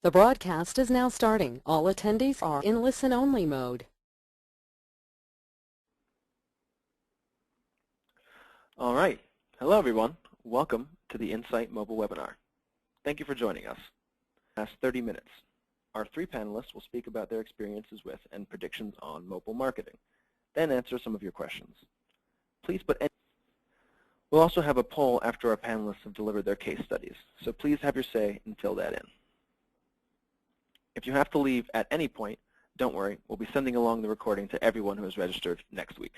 The broadcast is now starting. All attendees are in listen-only mode. All right. Hello, everyone. Welcome to the Incite mobile webinar. Thank you for joining us. Last 30 minutes. Our three panelists will speak about their experiences with and predictions on mobile marketing, then answer some of your questions. We'll also have a poll after our panelists have delivered their case studies, so please have your say and fill that in. If you have to leave at any point, don't worry. We'll be sending along the recording to everyone who is registered next week.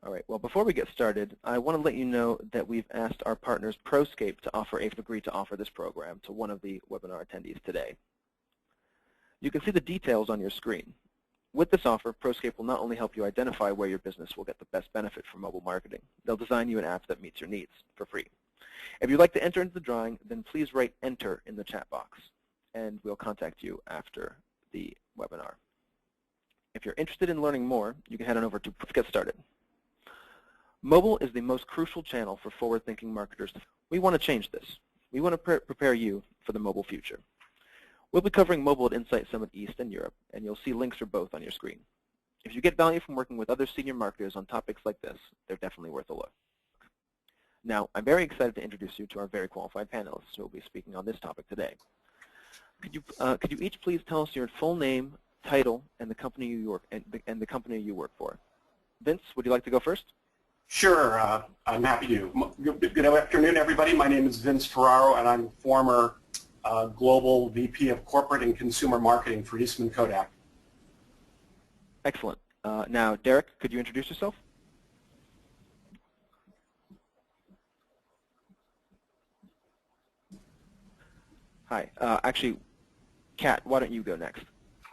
All right, well, before we get started, I want to let you know that we've asked our partners Proscape to agree to offer this program to one of the webinar attendees today. You can see the details on your screen. With this offer, Proscape will not only help you identify where your business will get the best benefit from mobile marketing, they'll design you an app that meets your needs for free. If you'd like to enter into the drawing, then please write "enter" in the chat box, and we'll contact you after the webinar. If you're interested in learning more, you can head on over to Let's Get Started. Mobile is the most crucial channel for forward-thinking marketers. We want to change this. We want to prepare you for the mobile future. We'll be covering mobile at Incite Summit East and Europe, and you'll see links for both on your screen. If you get value from working with other senior marketers on topics like this, they're definitely worth a look. Now, I'm very excited to introduce you to our very qualified panelists who will be speaking on this topic today. Could you each please tell us your full name, title, and the company you work for? Vince, would you like to go first? Sure, I'm happy to. Good afternoon, everybody. My name is Vince Ferraro, and I'm former Global VP of Corporate and Consumer Marketing for Eastman Kodak. Excellent. Now, Derek, could you introduce yourself? Hi. Actually, Kat, why don't you go next?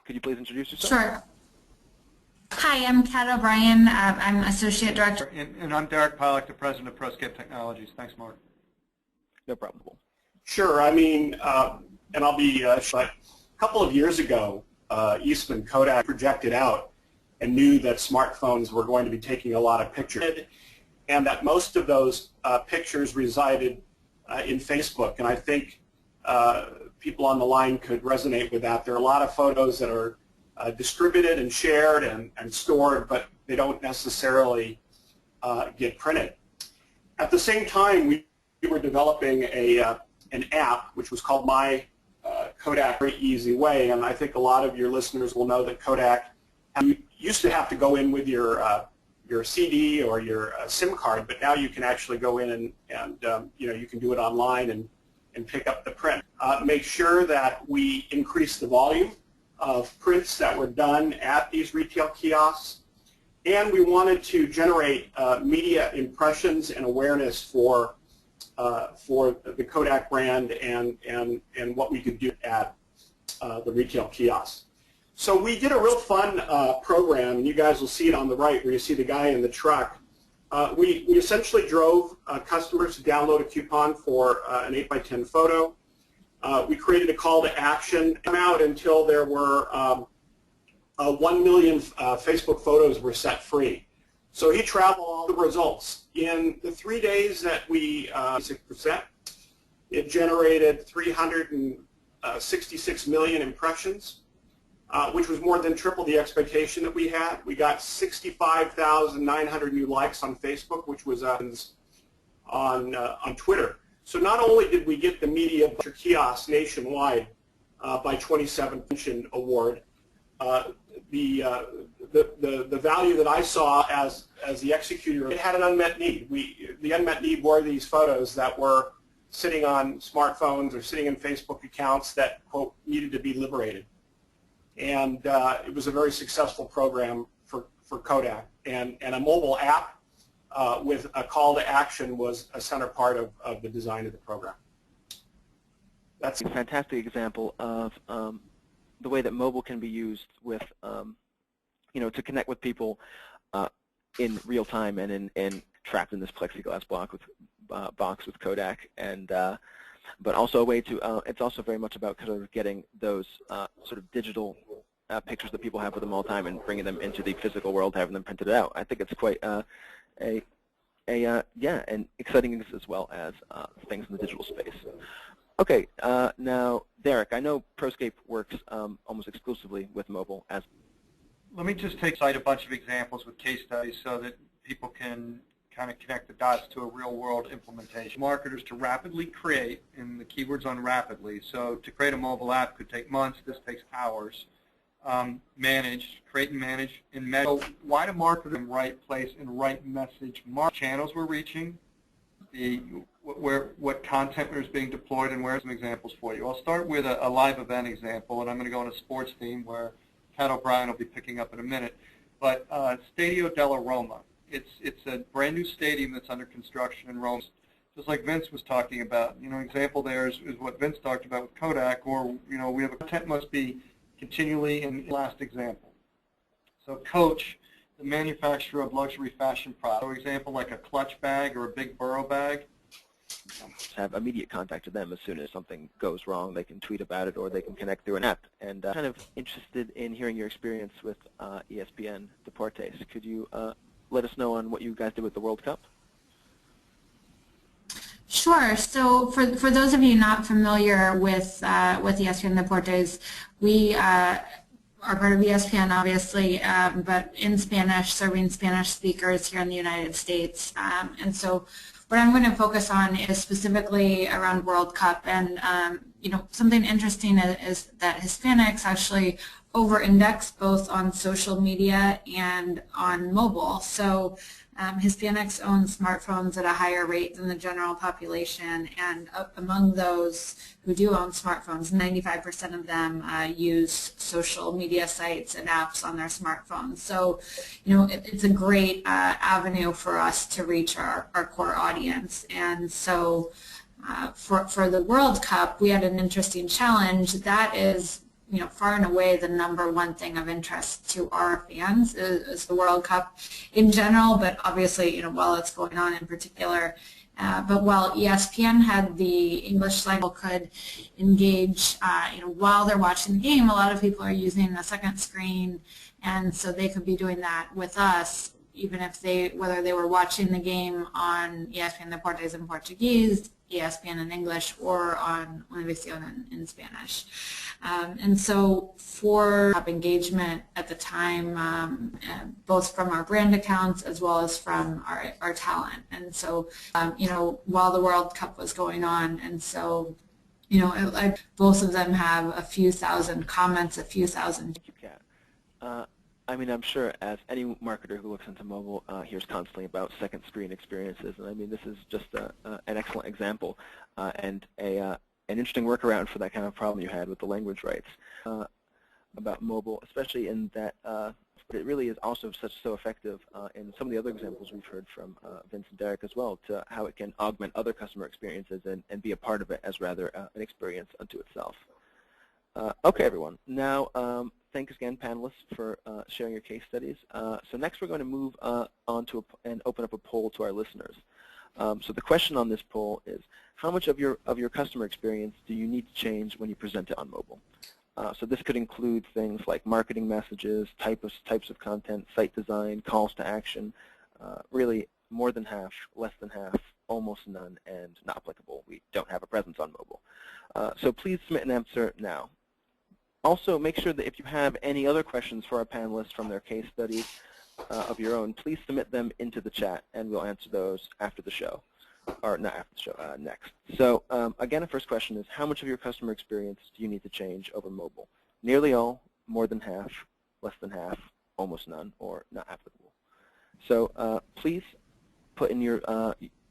Could you please introduce yourself? Sure. Hi, I'm Kat O'Brien. I'm Associate Director. And I'm Derek Pollack, the President of Proscape Technologies. Thanks, Mark. No problem. Sure. I mean, and I'll be short. A couple of years ago, Eastman Kodak projected out and knew that smartphones were going to be taking a lot of pictures, and that most of those pictures resided in Facebook. And I think people on the line could resonate with that. There are a lot of photos that are distributed and shared and stored, but they don't necessarily get printed. At the same time, we were developing an app which was called My Kodak Very Easy Way, and I think a lot of your listeners will know that Kodak, you used to have to go in with your CD or your SIM card, but now you can actually go in and you can do it online and pick up the print. Make sure that we increase the volume of prints that were done at these retail kiosks, and we wanted to generate media impressions and awareness for the Kodak brand and what we could do at the retail kiosks. So we did a real fun program, and you guys will see it on the right where you see the guy in the truck. We essentially drove customers to download a coupon for an 8x10 photo. We created a call to action out until there were 1 million Facebook photos were set free. So he traveled all the results. In the 3 days that we 6%, it generated 366 million impressions, which was more than triple the expectation that we had. We got 65,900 new likes on Facebook, which was on Twitter. So not only did we get the media kiosk nationwide by 27th award, the value that I saw as the executor, it had an unmet need. The unmet need were these photos that were sitting on smartphones or sitting in Facebook accounts that, quote, needed to be liberated. And it was a very successful program for Kodak. And a mobile app with a call to action was a center part of the design of the program. That's a fantastic example of the way that mobile can be used with, to connect with people in real time and trapped in this plexiglass box with Kodak, and but also a way to. It's also very much about kind of getting those sort of digital pictures that people have with them all the time and bringing them into the physical world, having them printed out. I think it's quite and exciting as well as things in the digital space. Okay, now Derek, I know Proscape works almost exclusively with mobile as. Let me just cite a bunch of examples with case studies so that people can kind of connect the dots to a real-world implementation. Marketers to rapidly create, and the keywords on rapidly, so to create a mobile app could take months, this takes hours. Manage, create and manage, and measure. So why do marketers in right place and right message channels we're reaching, what content is being deployed, and where are some examples for you. I'll start with a live event example, and I'm going to go on a sports theme where Pat O'Brien will be picking up in a minute. But Stadio della Roma, it's a brand new stadium that's under construction in Rome. Just like Vince was talking about, an example there is what Vince talked about with Kodak, or we have a content must be continually in last example. So Coach, the manufacturer of luxury fashion products, for example, like a clutch bag or a big burrow bag. Have immediate contact with them as soon as something goes wrong. They can tweet about it or they can connect through an app. And kind of interested in hearing your experience with ESPN Deportes. Could you let us know on what you guys did with the World Cup? Sure. So for those of you not familiar with ESPN Deportes, we are part of ESPN, obviously, but in Spanish, serving Spanish speakers here in the United States. And so what I'm going to focus on is specifically around World Cup. And, something interesting is that Hispanics actually over-index both on social media and on mobile. So Hispanics own smartphones at a higher rate than the general population, and among those who do own smartphones, 95% of them use social media sites and apps on their smartphones. So, it's a great avenue for us to reach our core audience. And so for the World Cup, we had an interesting challenge. That is far and away the #1 thing of interest to our fans is the World Cup in general, but obviously, while it's going on in particular. But while ESPN had the English language could engage, while they're watching the game, a lot of people are using a second screen, and so they could be doing that with us, even if whether they were watching the game on ESPN Deportes in Portuguese, ESPN in English, or on Univision in Spanish. And so for engagement at the time, both from our brand accounts as well as from our talent. And so, while the World Cup was going on, and so, both of them have a few thousand comments, a few thousand. Thank you, Kat. I'm sure as any marketer who looks into mobile hears constantly about second screen experiences, and this is just an excellent example and an interesting workaround for that kind of problem you had with the language rights about mobile, especially in that it really is also so effective in some of the other examples we've heard from Vince and Derek as well, to how it can augment other customer experiences and be a part of it as rather an experience unto itself. Okay, everyone. Now, thanks again, panelists, for sharing your case studies. So next we're going to move on to and open up a poll to our listeners. So the question on this poll is, how much of your customer experience do you need to change when you present it on mobile? So this could include things like marketing messages, types of content, site design, calls to action. Really, more than half, less than half, almost none, and not applicable. We don't have a presence on mobile. So please submit an answer now. Also, make sure that if you have any other questions for our panelists from their case studies of your own, please submit them into the chat, and we'll answer those after the show, or not after the show, next. So again, the first question is, how much of your customer experience do you need to change over mobile? Nearly all, more than half, less than half, almost none, or not applicable. So please put in your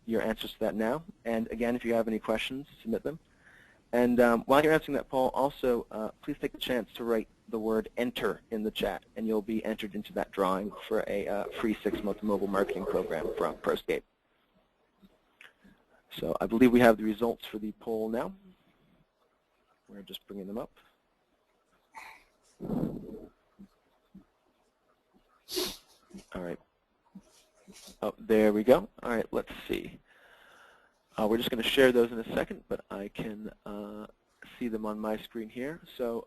answers to that now. And again, if you have any questions, submit them. And while you're answering that poll, also please take the chance to write the word enter in the chat, and you'll be entered into that drawing for a free 6-month mobile marketing program from Proscape. So I believe we have the results for the poll now. We're just bringing them up. All right. Oh, there we go. All right, let's see. We're just going to share those in a second, but I can see them on my screen here. So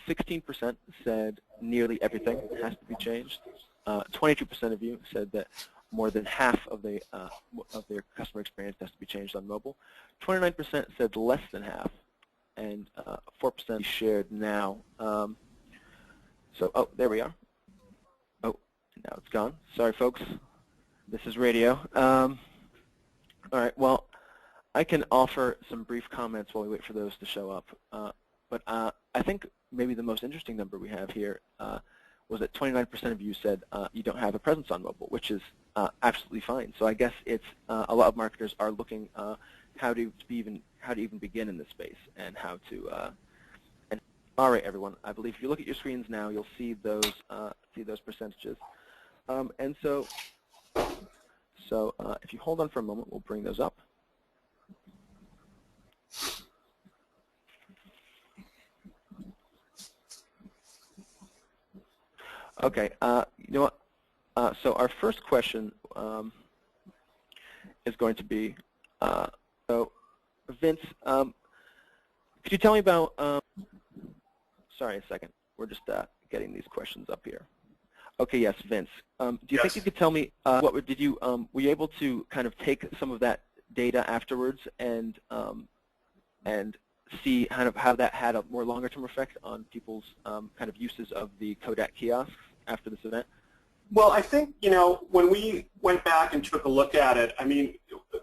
16% said nearly everything has to be changed. 22% of you said that more than half of their customer experience has to be changed on mobile. 29% said less than half, and 4% shared now. Oh, there we are. Oh, now it's gone. Sorry, folks. This is radio. All right. Well, I can offer some brief comments while we wait for those to show up. But I think maybe the most interesting number we have here was that 29% of you said you don't have a presence on mobile, which is absolutely fine. So I guess it's a lot of marketers are looking how to even begin in this space and how to. All right, everyone. I believe if you look at your screens now, you'll see those percentages. And so if you hold on for a moment, we'll bring those up. Okay, you know what? So our first question is going to be, so Vince, could you tell me about, sorry a second, we're just getting these questions up here. Okay, yes, Vince. Do you think you could tell me, were you able to kind of take some of that data afterwards and see kind of how that had a more longer-term effect on people's kind of uses of the Kodak kiosks after this event? Well, I think, you know, when we went back and took a look at it, I mean,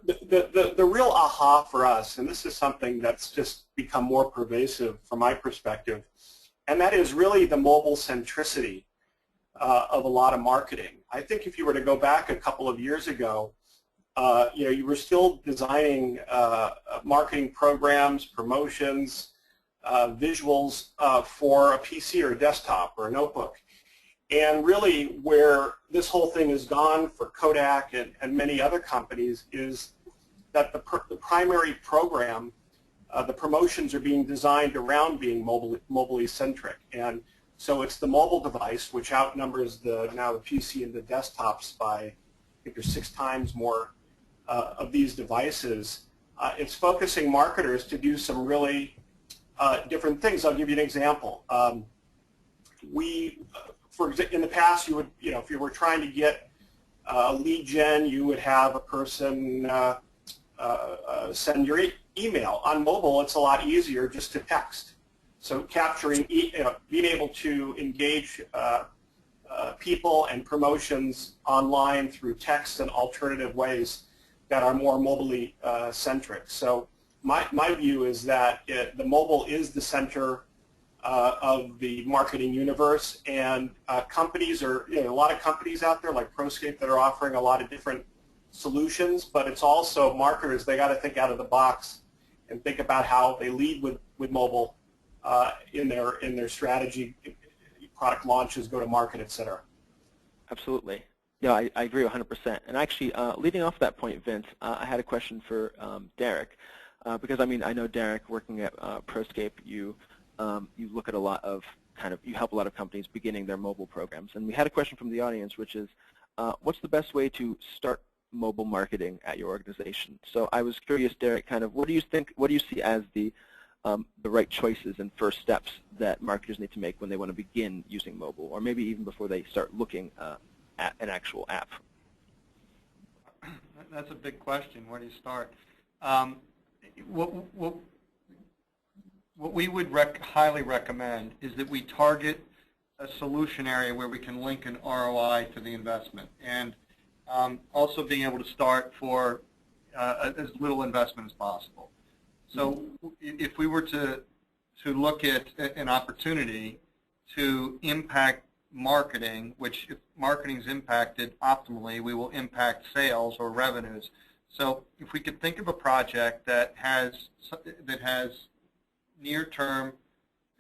the real aha for us, and this is something that's just become more pervasive from my perspective, and that is really the mobile centricity of a lot of marketing. I think if you were to go back a couple of years ago, you know, you were still designing marketing programs, promotions, visuals for a PC or a desktop or a notebook. And really where this whole thing has gone for Kodak and many other companies is that the primary program, the promotions are being designed around being mobily centric. And so it's the mobile device, which outnumbers now the PC and the desktops by, I think there's 6 times more of these devices. It's focusing marketers to do some really different things. I'll give you an example. In the past, you would, you know, if you were trying to get lead gen, you would have a person send your email. On mobile, it's a lot easier just to text. So capturing, being able to engage people and promotions online through text and alternative ways that are more mobilely centric. So my view is that the mobile is the center of the marketing universe, and companies are, you know, a lot of companies out there like Proscape that are offering a lot of different solutions, but it's also marketers, they got to think out of the box and think about how they lead with mobile in their strategy, product launches, go to market, et cetera. Absolutely. Yeah, I agree 100%. And actually, leading off that point, Vince, I had a question for Derek, because I mean, I know Derek, working at Proscape, you look at a lot of you help a lot of companies beginning their mobile programs. And we had a question from the audience, which is, what's the best way to start mobile marketing at your organization? So I was curious, Derek, kind of what do you see as the right choices and first steps that marketers need to make when they want to begin using mobile, or maybe even before they start looking at an actual app? That's a big question. Where do you start? What we would highly recommend is that we target a solution area where we can link an ROI to the investment, and also being able to start for as little investment as possible. So if we were to look at an opportunity to impact marketing, which if marketing is impacted optimally, we will impact sales or revenues. So if we could think of a project that has near-term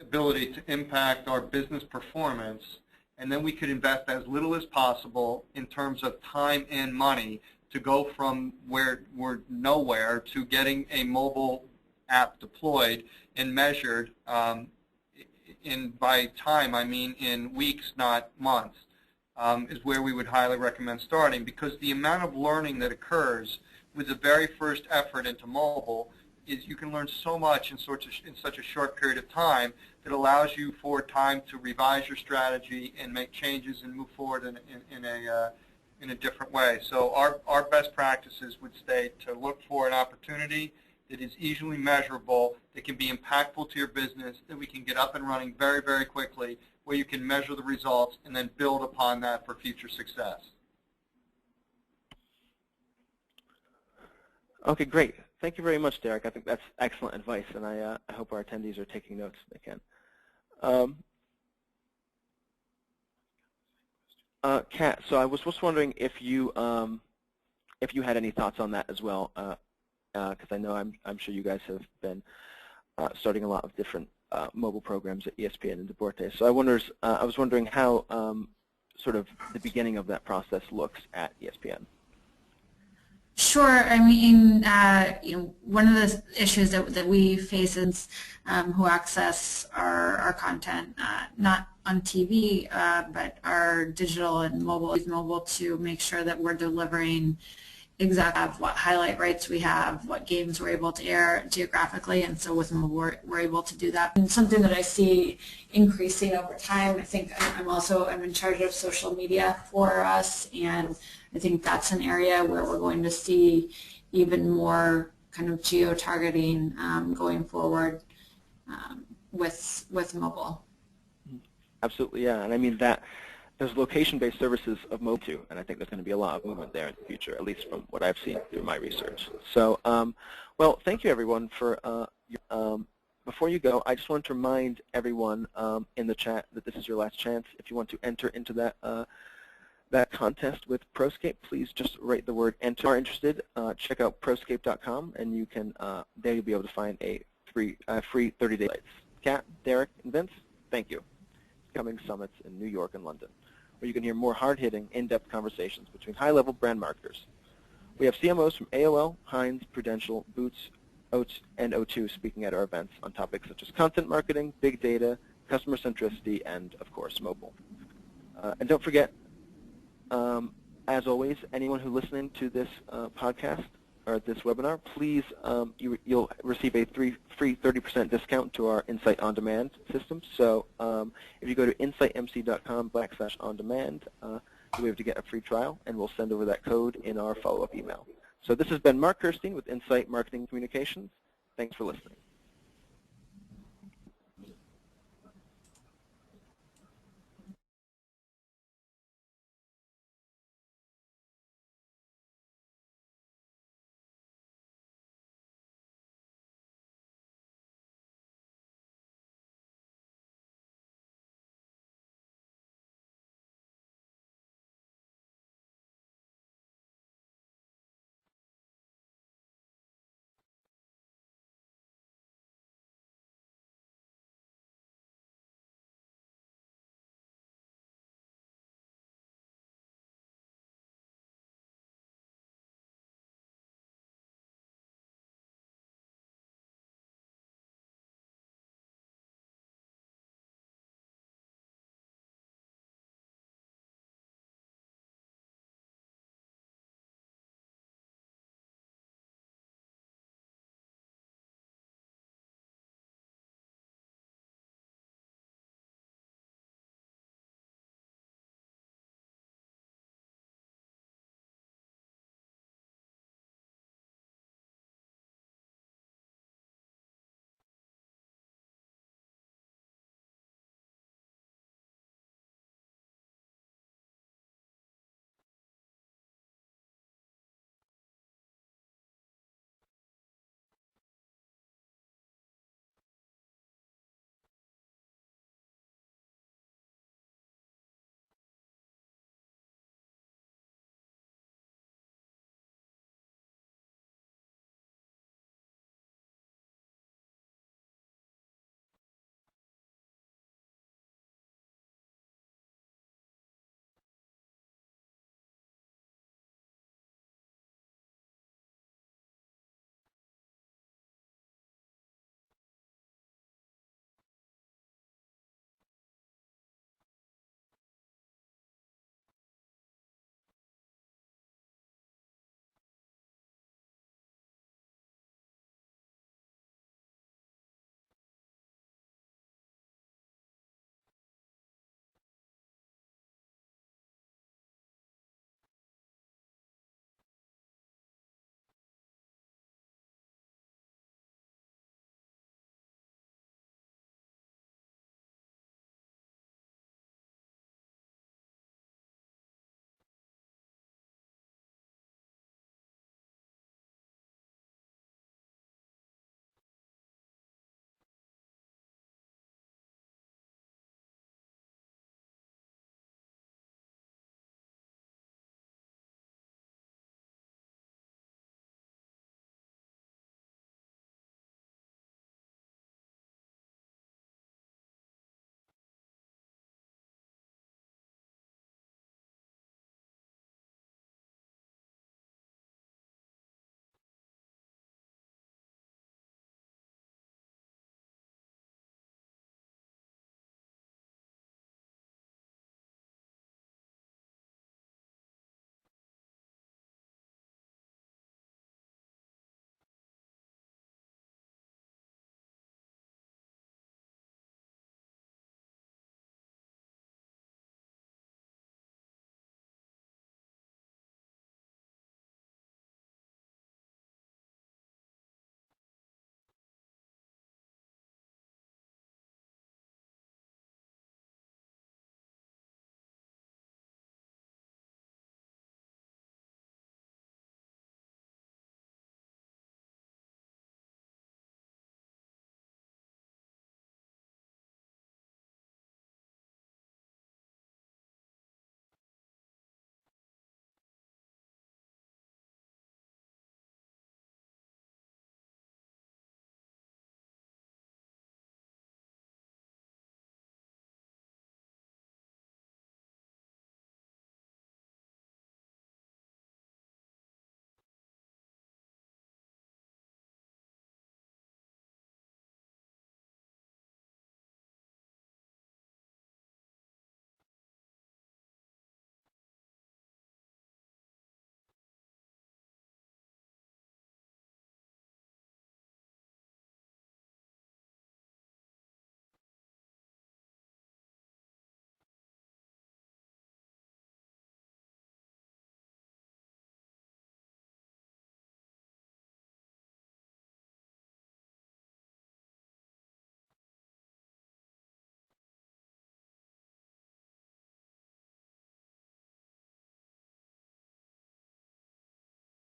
ability to impact our business performance, and then we could invest as little as possible in terms of time and money to go from where we're nowhere to getting a mobile app deployed and measured. By time, I mean in weeks, not months, is where we would highly recommend starting, because the amount of learning that occurs with the very first effort into mobile is you can learn so much in such a short period of time that allows you for time to revise your strategy and make changes and move forward in in a different way. So our best practices would stay to look for an opportunity that is easily measurable, that can be impactful to your business, that we can get up and running very, very quickly, where you can measure the results and then build upon that for future success. Okay, great. Thank you very much, Derek. I think that's excellent advice, and I hope our attendees are taking notes if they can. Kat, so I was just wondering if you had any thoughts on that as well, because I know I'm sure you guys have been starting a lot of different mobile programs at ESPN and Deportes. So I was wondering how sort of the beginning of that process looks at ESPN. Sure. I mean, one of the issues that we face is who access our content, not on TV, but our digital and mobile to make sure that we're delivering exactly what highlight rights we have, what games we're able to air geographically, and so with mobile we're able to do that. And something that I see increasing over time. I think I'm in charge of social media for us, and I think that's an area where we're going to see even more kind of geo-targeting going forward with mobile. Absolutely, yeah. And I mean that there's location-based services of mobile too, and I think there's going to be a lot of movement there in the future, at least from what I've seen through my research. So, well, thank you everyone for before you go, I just want to remind everyone in the chat that this is your last chance. If you want to enter into that contest with Proscape, please just write the word enter. If you are interested, check out proscape.com, and you can there you'll be able to find a free 30-day sites. Kat, Derek, and Vince, thank you. Coming summits in New York and London, where you can hear more hard-hitting, in-depth conversations between high-level brand marketers. We have CMOs from AOL, Heinz, Prudential, Boots, Oats, and O2 speaking at our events on topics such as content marketing, big data, customer centricity, and, of course, mobile. And don't forget, as always, anyone who's listening to this podcast or this webinar, please, you'll receive a free 30% discount to our Incite On Demand system. So if you go to insitemc.com/on-demand, you'll be able to get a free trial, and we'll send over that code in our follow-up email. So this has been Mark Kirstein with Incite Marketing Communications. Thanks for listening.